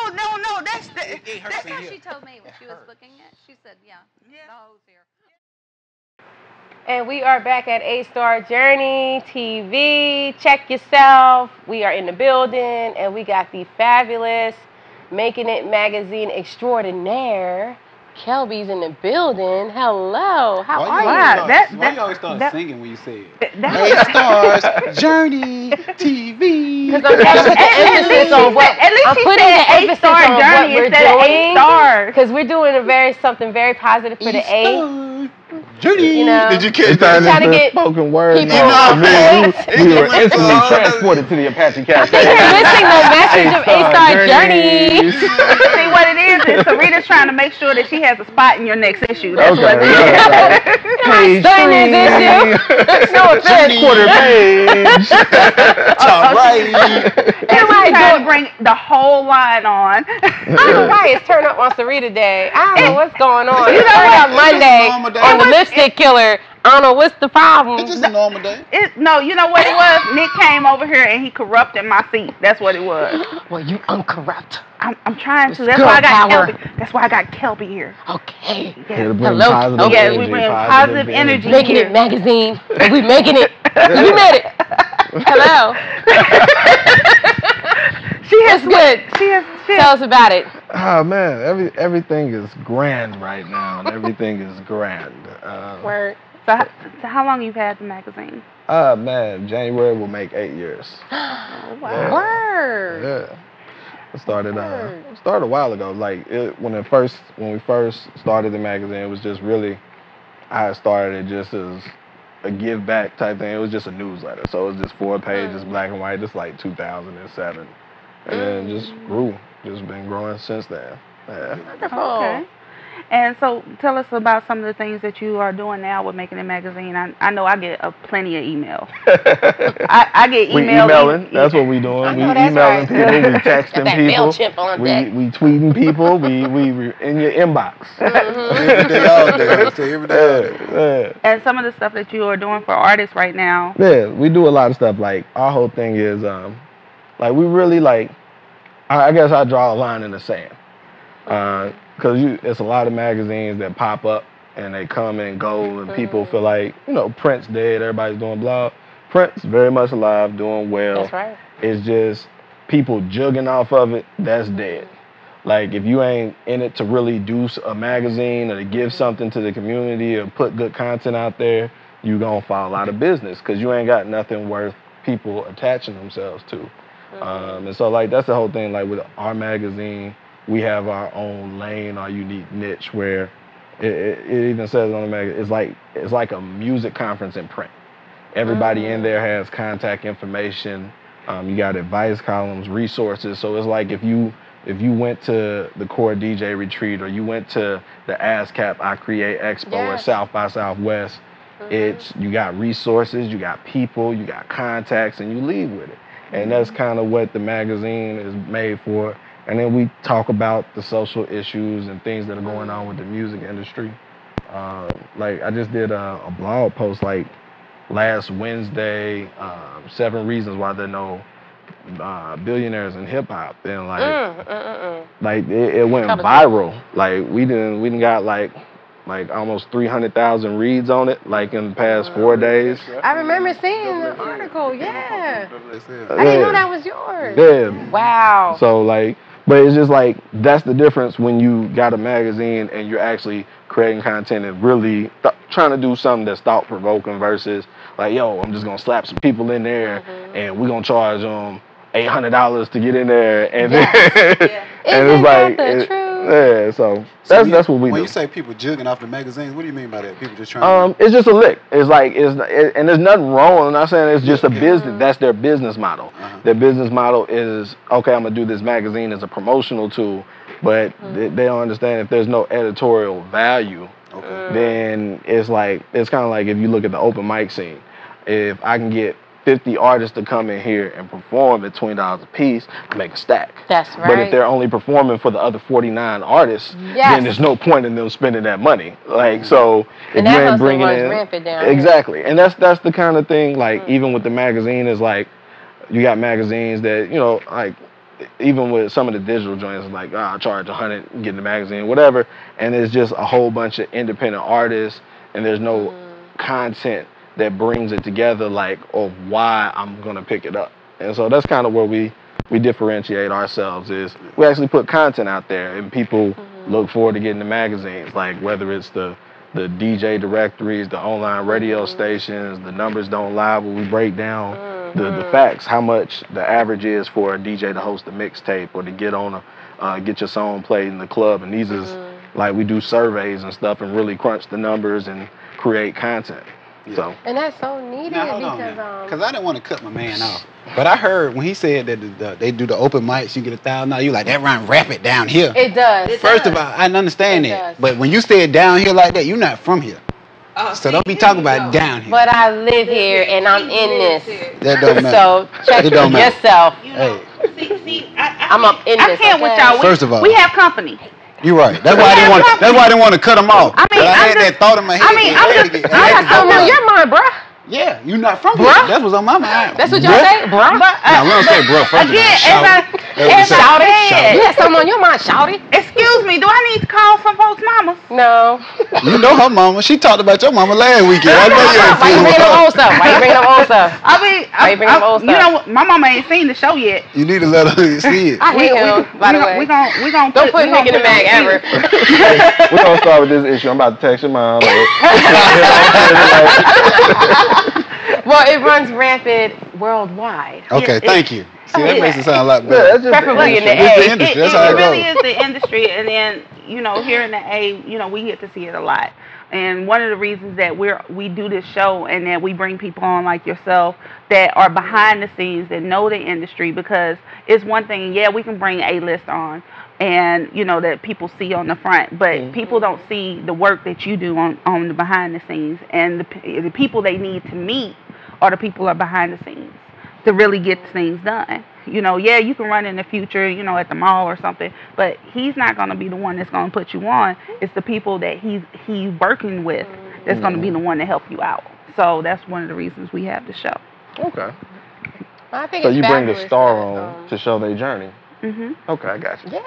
That's the. It hurts That's in how here. she told me when she was booking it. She said, the hoes here. And we are back at Astar Journey TV. Check yourself. We are in the building, and we got the fabulous Making It magazine extraordinaire. Kelby's in the building. Hello. How are you? Why you always start singing when you say it? Astar Journey TV. Because I'm putting the emphasis on what I'm putting the emphasis on what we're doing. Because we're doing something very positive for the A. Journey. You know, did you catch that? Trying to get spoken word. people We were instantly transported to the Apache Cafe. You're missing the message of Astar Journey. See what it is Syreeta's trying to make sure that she has a spot in your next issue. That's what it is. Page 3. No offense. Quarter page. All right. And we're trying to bring the whole line on. All right, it's Turn Up on Syreeta Day. I don't know what's going on. It's Turn Up Monday on the Lipstick Killer. I don't know what's the problem. It's just a normal day. No, you know what it was? Nick came over here and he corrupted my seat. That's what it was. Well, you uncorrupt. I'm trying to. That's why I got Kelby. That's why I got Kelby here. Okay. Here to bring Hello. positive Yes, energy, we bring positive energy. Making It magazine. We making it. We made it. Hello. She has good. Tell us about it. Oh man, everything is grand right now, and everything is grand. Word. So how long you've had the magazine? Man, January will make 8 years. Wow. Yeah. Word. Yeah. It started a while ago. Like when we first started the magazine, it was just really, I started it just as a give back type thing. It was just a newsletter, so it was just 4 pages, black and white, just like 2007, and then it just grew. Just been growing since then. Yeah. Wonderful. Okay. And so tell us about some of the things that you are doing now with Making It magazine. I know I get plenty of emails. I get emails. We emailing. That's what we doing. We emailing people. We texting people. We tweeting people. We in your inbox. Every day, all day. So every day. And some of the stuff that you are doing for artists right now. Yeah, we do a lot of stuff. Like our whole thing is like we really like. I guess I draw a line in the sand. Because it's a lot of magazines that pop up and they come and go and people feel like, Prince dead, everybody's doing blog. print's very much alive, doing well. That's right. It's just people jugging off of it, that's dead. Like, if you ain't in it to really do a magazine or to give something to the community or put good content out there, you gonna fall out of business because you ain't got nothing worth people attaching themselves to. And so, like, that's the whole thing. Like, with our magazine, we have our own lane, our unique niche where it even says on the magazine, it's like a music conference in print. Everybody in there has contact information. You got advice columns, resources. So it's like if you went to the Core DJ Retreat or you went to the ASCAP I Create Expo or South by Southwest, you got resources, you got people, you got contacts, and you leave with it. And that's kind of what the magazine is made for. And then we talk about the social issues and things that are going on with the music industry. Like, I just did a blog post like last Wednesday, 7 reasons why there are no billionaires in hip hop, and like it went viral. Like we didn't got like almost 300,000 reads on it, like in the past 4 days. I remember seeing the article. Yeah, I didn't know that was yours. Yeah. Wow. So like, but it's just like that's the difference when you got a magazine and you're actually creating content and really trying to do something that's thought provoking versus like, yo, I'm just gonna slap some people in there and we're gonna charge them $800 to get in there, and then and it's like, yeah. So that's what we do. When you say people jugging off the magazines, what do you mean by that? People just trying. It's just a lick. It's like and there's nothing wrong. I'm not saying it's just a business. That's their business model. Their business model is, okay, I'm gonna do this magazine as a promotional tool, but they don't understand if there's no editorial value. Then it's like, it's kind of like if you look at the open mic scene. If I can get 50 artists to come in here and perform at $20 a piece, make a stack. That's right. But if they're only performing for the other 49 artists, then there's no point in them spending that money. Like, so if you ain't bringing in, rampant down exactly. And that's the kind of thing. Like, even with the magazine, is like you got magazines that, you know, like even with some of the digital joints, like, I charge $100 getting the magazine, whatever, and it's just a whole bunch of independent artists, and there's no content that brings it together, like, of why I'm gonna pick it up. And so that's kind of where we differentiate ourselves, is we actually put content out there and people look forward to getting the magazines, like whether it's the DJ directories, the online radio stations, the Numbers Don't Lie, where we break down the facts, how much the average is for a DJ to host a mixtape or to get on get your song played in the club. And these is like, we do surveys and stuff and really crunch the numbers and create content. So. And that's so needed because I didn't want to cut my man off, but I heard when he said that they do the open mics, you get $1,000. You like, that run rapid down here. It does. First of all, I understand that, but when you say it down here like that, you're not from here. So don't be talking about down here. But I live here and I'm in this. That don't matter. So check it yourself. Hey. I'm up in this. I can't with y'all. First of all, we have company. You're right. That's why I didn't want. That's why I didn't want to cut them off. I mean, I had that thought in my head. I mean, I'm on your mind, bruh. Yeah, you're not from here. That's what's on my mind. That's what y'all say, bruh? No, we don't say bruh. First Shout it. You had something on your mind, shout it. Excuse me, do I need to call some folks' mamas? No. You know her mama. She talked about your mama last weekend. I know you ain't Why you bringing up old stuff? Why you bringing up old stuff? You know, my mama ain't seen the show yet. You need to let her see it. I hate him, by the way. We gon' don't put Nick in the bag ever. We're gonna start with this issue. I'm about to text your mom. Well, it runs rampant worldwide. Okay, thank you. See, that makes it sound a lot better. Preferably in the A. A. Industry. That's how it it really goes. is the industry, and then, you know, here in the A, you know, we get to see it a lot. And one of the reasons that we do this show and that we bring people on like yourself that are behind the scenes, that know the industry, because it's one thing, yeah, we can bring A-list on and, you know, that people see on the front, but people don't see the work that you do on the behind the scenes, and the people they need to meet are the people who are behind the scenes to really get things done. You know, yeah, you can run in the future, you know, at the mall or something, but he's not going to be the one that's going to put you on. It's the people that he's working with that's going to be the one to help you out. So that's one of the reasons we have the show. Okay. I think so it's you bring the fabulous star on to show their journey. Okay, I got you. Yeah.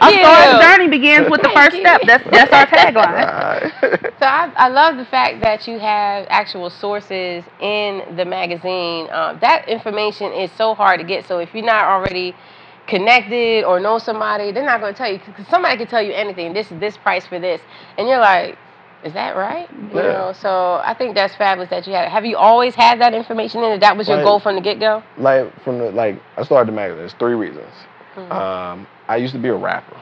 Astar's journey begins with the first step. That's our tagline. So I love the fact that you have actual sources in the magazine. That information is so hard to get. So if you're not already connected or know somebody, they're not going to tell you. Because somebody can tell you anything. This is this price for this, and you're like, is that right? You know. So I think that's fabulous that you had it. Have you always had that information in it? That was your goal from the get-go? Like I started the magazine. There's 3 reasons. I used to be a rapper.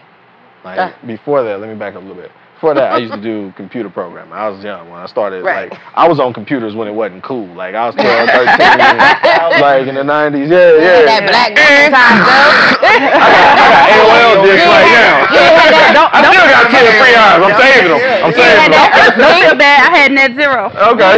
Like before that, let me back up a little bit. Before that, I used to do computer programming. I was young when I started. Like I was on computers when it wasn't cool. Like I was 12, 13, like in the 90s. Yeah. That black time I got AOL discs right now. I still got 2 or 3 hours. I'm saving them. Don't feel bad. I had net zero. Okay.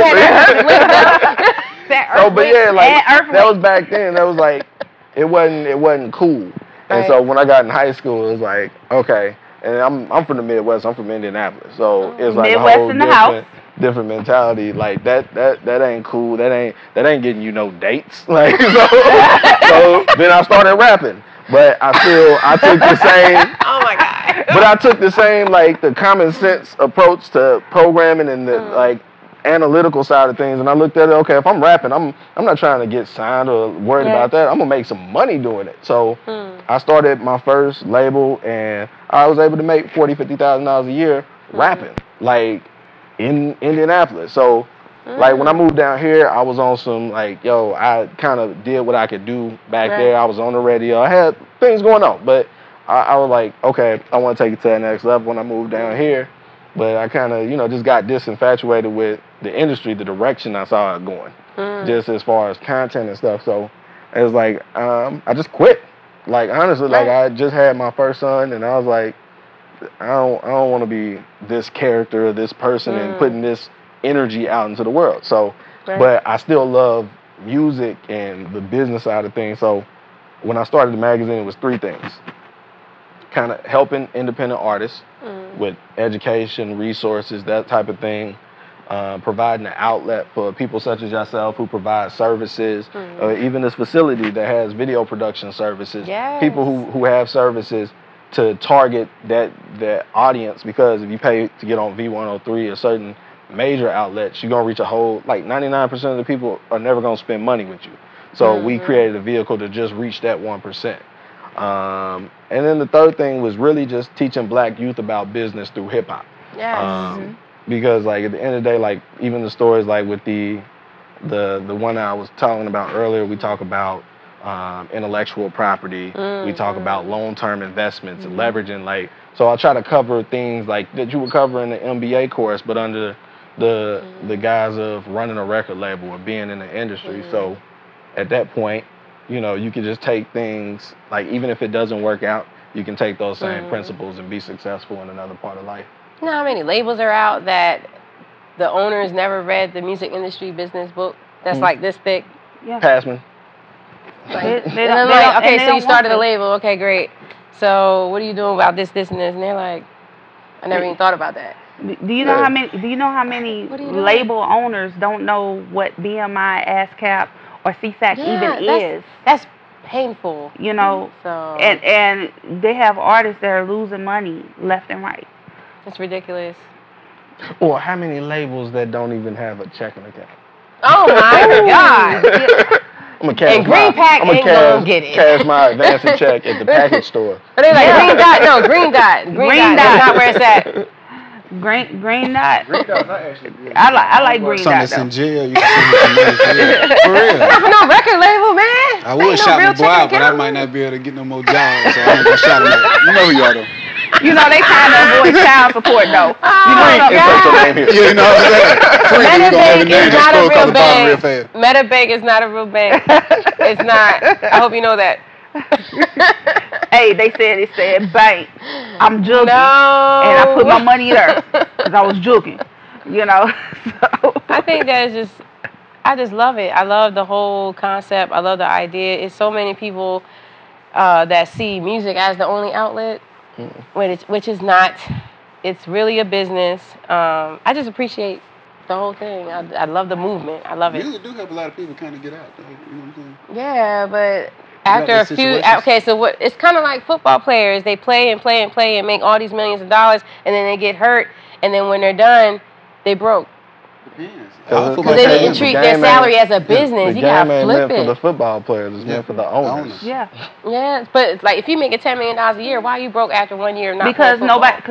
So, but yeah, like that was back then. That was like it wasn't cool. And so when I got in high school, it was like, okay. And I'm from the Midwest. I'm from Indianapolis. So it's like Midwest a whole different mentality. Like that ain't cool. That ain't getting you no dates. Like so then I started rapping. But I took the same. Oh my God. But I took the same, like, the common sense approach to programming and the like analytical side of things. And I looked at it, okay, if I'm rapping, I'm not trying to get signed or worried about that. I'm gonna make some money doing it. So I started my first label, and I was able to make $40,000-$50,000 a year rapping, like in Indianapolis. So like when I moved down here, I was on some like, yo, I kind of did what I could do back there. I was on the radio. I had things going on, but I was like, okay, I want to take it to the next level when I moved down here. But I kind of, just got disinfatuated with the industry, the direction I saw it going, just as far as content and stuff. So it was like, I just quit. Like, honestly, like I just had my first son, and I was like, I don't want to be this character or this person and putting this energy out into the world. So, but I still love music and the business side of things. So when I started the magazine, it was 3 things. Kind of helping independent artists with education, resources, that type of thing. Providing an outlet for people such as yourself who provide services, even this facility that has video production services, people who have services to target that audience, because if you pay to get on V103 or certain major outlets, you're going to reach a whole, like 99% of the people are never going to spend money with you. So we created a vehicle to just reach that 1%. And then the third thing was really just teaching black youth about business through hip hop. Because like at the end of the day, like even the stories like with the one I was talking about earlier, we talk about intellectual property, we talk about long-term investments and leveraging, like, so I try to cover things like that you would cover in the MBA course, but under the guise of running a record label or being in the industry. So at that point, you can just take things, like even if it doesn't work out, you can take those same principles and be successful in another part of life. You know how many labels are out that the owners never read the music industry business book that's like this thick? Passman. Like, okay, so you started a label. Okay, great. So what are you doing about this, and this? And they're like, I never even thought about that. Do you know how many? Do you know how many label owners don't know what BMI, ASCAP, or CSAC even is? That's painful. So and they have artists that are losing money left and right. That's ridiculous. Or how many labels that don't even have a checking account? Oh my God. I'm gonna cash my advancing check at the package store. But they're like, Green Dot. Green Dot. That's not where it's at. Green Dot. Green Dot's not actually good. I like Green Dot. Something that's in jail, you can send it to me. For real. Not for no record label, man. I would shout my boy out, but I might not be able to get no more jobs, so I ain't gonna shout him out. You know who you are, though. They kind of avoid child support, though. Metabank is not a real bank. It's not. I hope you know that. Hey, it said bank. I'm joking. No. And I put my money there because I was joking. So. I think that is I just love it. I love the whole concept. I love the idea. It's so many people that see music as the only outlet. Which is not, it's really a business. I just appreciate the whole thing. I love the movement. I love it. Music do help a lot of people kind of get out, though. You know what I'm saying? Yeah, but After a few, okay, so what? It's kind of like football players. They play and play and play and make all these millions of dollars, and then they get hurt, and then when they're done, they broke. Because they didn't treat their salary as a business. You gotta flip it. The game ain't meant for the football players. It's meant for the owners. Yeah. Yeah, but it's like if you make $10 million a year, why are you broke after 1 year? Not because nobody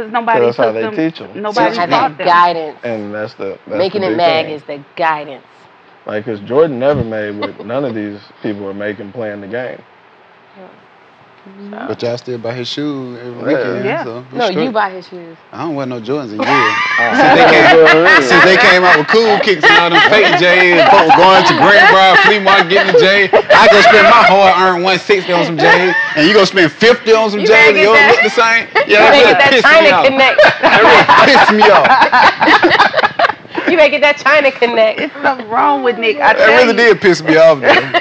that's how they teach them. Nobody has taught that guidance. And that's making it mag is the guidance. Like, because Jordan never made what none of these people are making playing the game. But y'all still buy his shoes every weekend. Yeah. So no, you buy his shoes. I don't wear no Jordans in years. Since they came out with cool kicks and all them fake J's, folks going to Greenbrier Flea Market getting the J. I go spend my hard-earned $160 on some J's, and you go spend $50 on some J's, and you don't look the same. Yeah, that China connect. That really pissed me off. You make it that China connect. It's something wrong with Nick. That really did piss me off, though.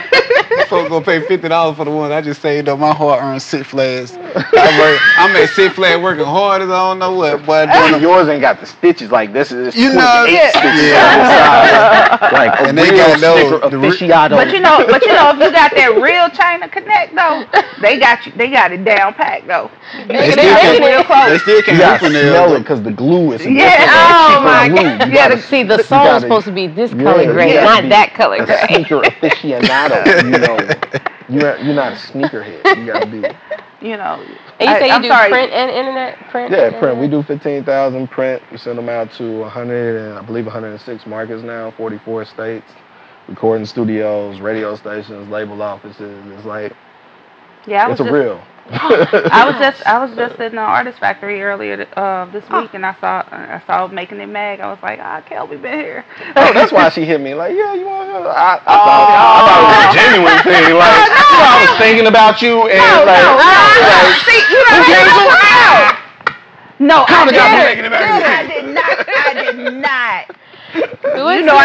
Folks gonna pay $50 for the one I just saved up my hard-earned Six Flags. I'm at Six Flags working hard as I don't know what. But yours ain't got the stitches like this. Is you know, yeah. Like and they got those aficionado. But you know, if you got that real China connect though, they got it down packed though. They still can't open it. Smell it because the glue is. Yeah. Oh my God. Yeah. See, the sole's supposed to be this color gray, not that color gray. A sneaker aficionado. You know, you're not a sneakerhead. You gotta be. You know. And you say you do print and internet? Print. We do 15,000 print. We send them out to 106 markets now, 44 states, recording studios, radio stations, label offices. It's like, it's real. I was just in the Artist Factory earlier this week, and I saw Making It Mag. I was like, Kelby been here. Oh, that's why she hit me. Like, yeah, you want to go? I thought it was a genuine thing. Like, I was thinking about you, and see, you know, no, I did not. You know, I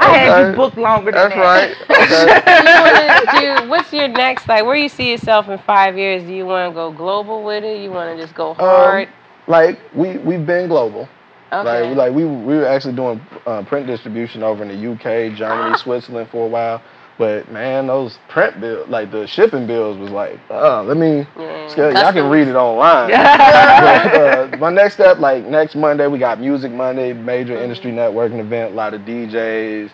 had you booked longer than that. That's right. What's your next, like, where you see yourself in 5 years? Do you want to go global with it? You want to just go hard? Like, we've been global. Okay. Like we were actually doing print distribution over in the UK, Germany, Switzerland for a while. But man, those print bills, like the shipping bills, was like, let me. Y'all can read it online. But, my next step, like next Monday, we got Music Monday, major industry networking event. A lot of DJs,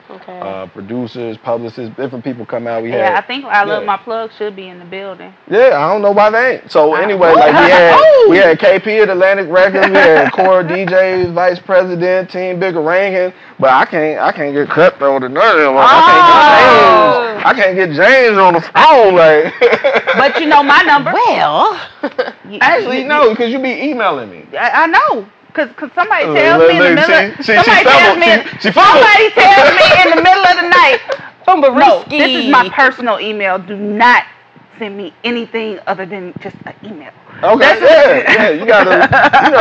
producers, publicists, different people come out. I think I Love My Plug should be in the building. Yeah, I don't know why they ain't. So anyway, like we had KP at Atlantic Records, we had Core DJ, Vice President, Team Bigger Rankin, but I can't get Cutthroat or none of them. I can't get James on the phone, like. But you know my number. Well, actually no, because you be emailing me. I know, cause somebody tells me in the middle. Somebody tells me in the middle of the night. No, this is my personal email. Do not send me anything other than just an email. Okay, you gotta,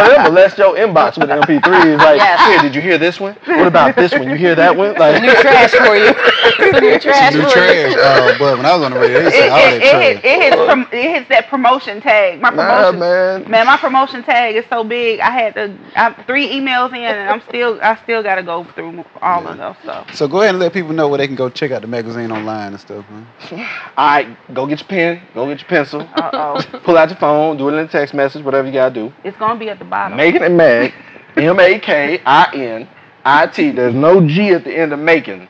they'll molest your inbox with MP3s. Like, hey, did you hear this one? What about this one? You hear that one? Like, new trash for you. New trash. But when I was on the radio, it hits that promotion tag. My promotion, man, my promotion tag is so big. I had 3 emails in, and I still gotta go through all of those stuff. So go ahead and let people know where they can go check out the magazine online and stuff, man. All right, go get your pen, go get your pencil, pull out your phone, do it in a text message, whatever you gotta do. It's gonna be at the bottom. Making It Mag, MAKINIT. There's no G at the end of Making.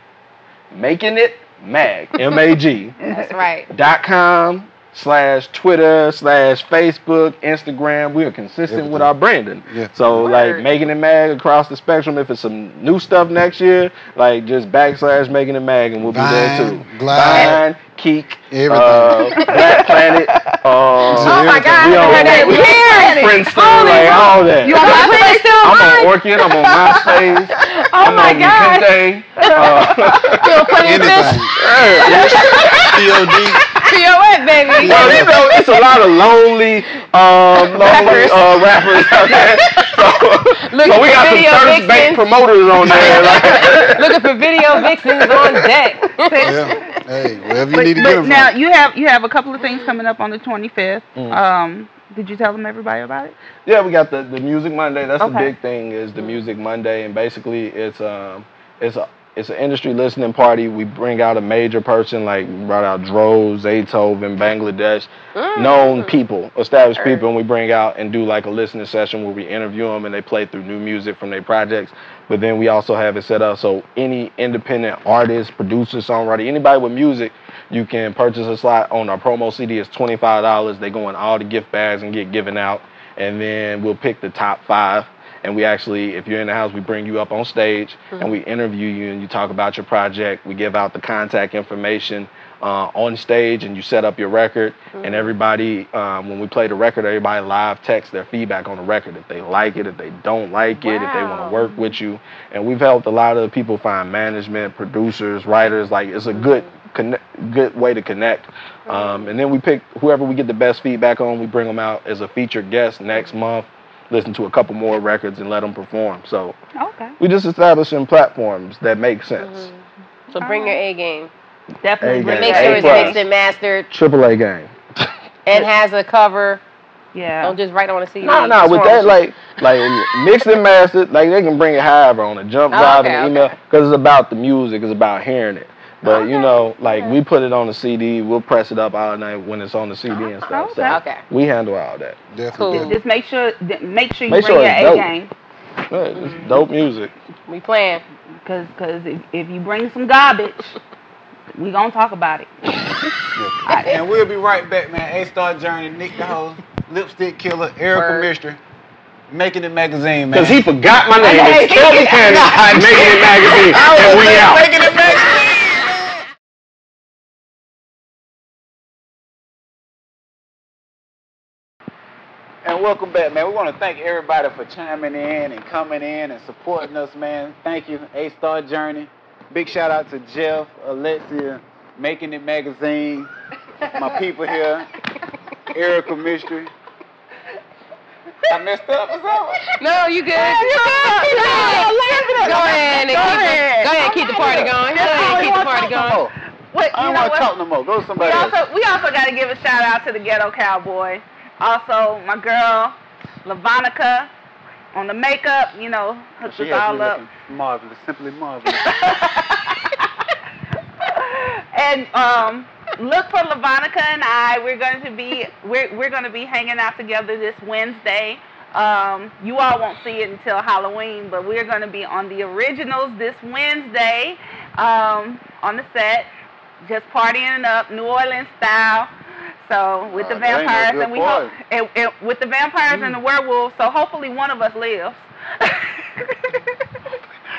Making It Mag, MAG. That's right. .com/Twitter/Facebook, Instagram. We are consistent with our branding. Yeah. So like Making It Mag across the spectrum. If it's some new stuff next year, like just /Making It Mag, and we'll be there too. Glide. Keek, everything. Black Planet. Oh my God! Princeton, like all that. You on MySpace still? I'm on Orchid. I'm on MySpace. Oh my God! You on Plenty of Fish? POD, baby. Well, you know, it's a lot of lonely rappers out there. So we got some thirst bank promoters on there. Like. Looking for video vixens on deck. Hey, wherever you need to get them. Now you have a couple of things coming up on the 25th. Did you tell them everybody about it? Yeah, we got the Music Monday. That's the big thing is the Music Monday, and basically it's it's an industry listening party. We bring out a major person, like we brought out Dro, Zaytoven, Bangladesh, known people, established people, and we bring out and do like a listening session where we interview them and they play through new music from their projects. But then we also have it set up so any independent artist, producer, songwriter, anybody with music, you can purchase a slot on our promo CD. It's $25. They go in all the gift bags and get given out. And then we'll pick the top 5. And we actually, if you're in the house, we bring you up on stage and we interview you and you talk about your project. We give out the contact information on stage and you set up your record. And everybody, when we play the record, everybody live texts their feedback on the record. If they like it, if they don't like it, if they want to work with you. And we've helped a lot of people find management, producers, writers. Like, it's a good way to connect. And then we pick whoever we get the best feedback on, we bring them out as a featured guest next month, listen to a couple more records and let them perform. So we just establishing platforms that make sense. So bring your A game. Definitely bring Make sure it's mixed and mastered. AAA game. And has a cover. Yeah. Don't just write on a CD. No, with that, like mixed and mastered, like they can bring it however on a jump drive and email, because it's about the music, it's about hearing it. But you know, like we put it on the CD, we'll press it up all night when it's on the CD and stuff. So we handle all that. Definitely. Just make sure you bring your A game. It's dope music. We playing. Cause if you bring some garbage, we gonna talk about it. And we'll be right back, man. Astar Journey, Nick the Host, Lipstick Killer, Erica Mystery, Making It Magazine, man. Because he forgot my name. It's KELBY Cannon, Making It Magazine, and we out. Making It Magazine. And welcome back, man. We want to thank everybody for chiming in and coming in and supporting us, man. Thank you, Astar Journey. Big shout out to Jeff, Alexia, Making It Magazine, my people here, Erica Mystery. I messed up or something? No, you good. Go ahead, keep the party going. Go ahead, keep the party going. Wait, I don't want to talk no more. Go to somebody else. We also got to give a shout out to the Ghetto Cowboy. Also, my girl, Lavonica, on the makeup, you know, hooks us all up. Marvelous, simply marvelous. And look for Lavonica and I. We're going to be hanging out together this Wednesday. You all won't see it until Halloween, but we're going to be on the originals this Wednesday on the set, just partying up, New Orleans style. So with the vampires, and we hope with the vampires and the werewolves. So hopefully one of us lives.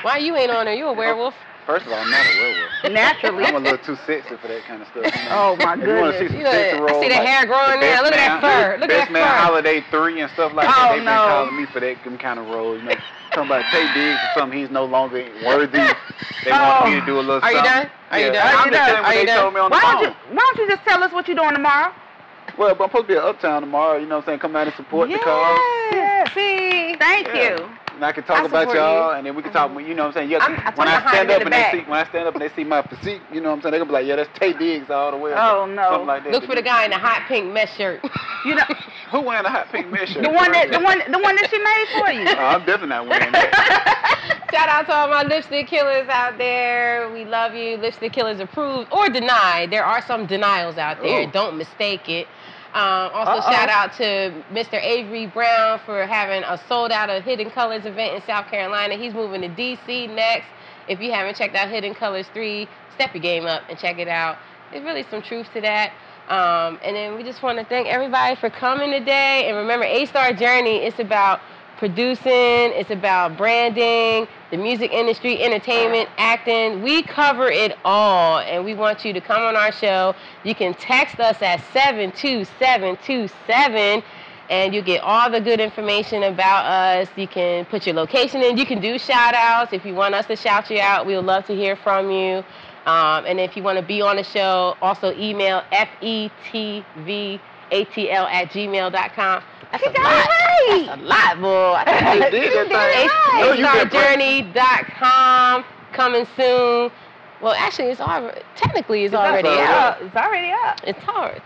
Why you ain't on there? You a werewolf? First of all, I'm not a werewolf. Naturally. I'm a little too sexy for that kind of stuff. You know? Oh my goodness. You see some sexy roles, I see the hair growing now. Look at that fur. Look at that Best Man fur. Holiday 3 and stuff like that. They've been calling me for them kind of roles. You know, talking about Tay Diggs or something. He's no longer worthy. They want me to do a little something. Are you done? Are you done? I'm just telling what they told me on the phone. Why don't you just tell us what you're doing tomorrow? Well, but I'm supposed to be at Uptown tomorrow. You know what I'm saying? Come out and support the cause. Yes. See, thank you. And I can talk about y'all, and then we can talk. You know what I'm saying? When I stand up and they see my physique, you know what I'm saying? They're gonna be like, yeah, that's Tay Diggs all the way. Oh no. Something like that. Look for the guy in the hot pink mesh shirt. You know who wearing a hot pink mesh shirt? The one that she made for you. Oh, I'm definitely not wearing that. Shout out to all my lipstick killers out there. We love you. Lipstick Killers approved or denied. There are some denials out there. Ooh. Don't mistake it. Also, shout out to Mr. Avery Brown for having a sold out of Hidden Colors event in South Carolina. He's moving to DC next. If you haven't checked out Hidden Colors 3, step your game up and check it out. There's really some truth to that. And then we just want to thank everybody for coming today. And remember, Astar Journey, it's about producing, it's about branding, the music industry, entertainment, acting. We cover it all, and we want you to come on our show. You can text us at 72727, and you get all the good information about us. You can put your location in. You can do shout-outs. If you want us to shout you out, we would love to hear from you. And if you want to be on the show, also email fetvatl@gmail.com. That's a lot. Right. That's a lot, boy. AstarJourney.com, coming soon. Well, actually, it's already already out. It's already up.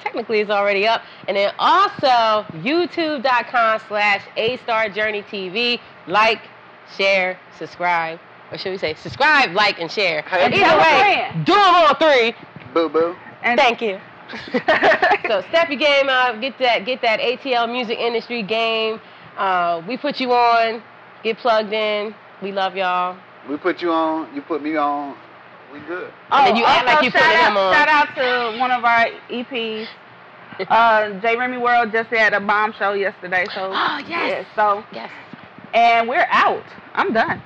Technically, it's already up. And then also, youtube.com/AstarJourney TV. Like, share, subscribe. Or should we say subscribe, like, and share? Hey, And tell either a way, friend. do them all 3. Boo boo. And Thank you. So step your game up. Get that ATL music industry game. We put you on. Get plugged in. We love y'all. We put you on. You put me on. We good. And then you act like you putting him on. Shout out to one of our EPs. J. Remy World just had a bomb show yesterday. So Oh, yes. yeah, so Yes. and we're out. I'm done.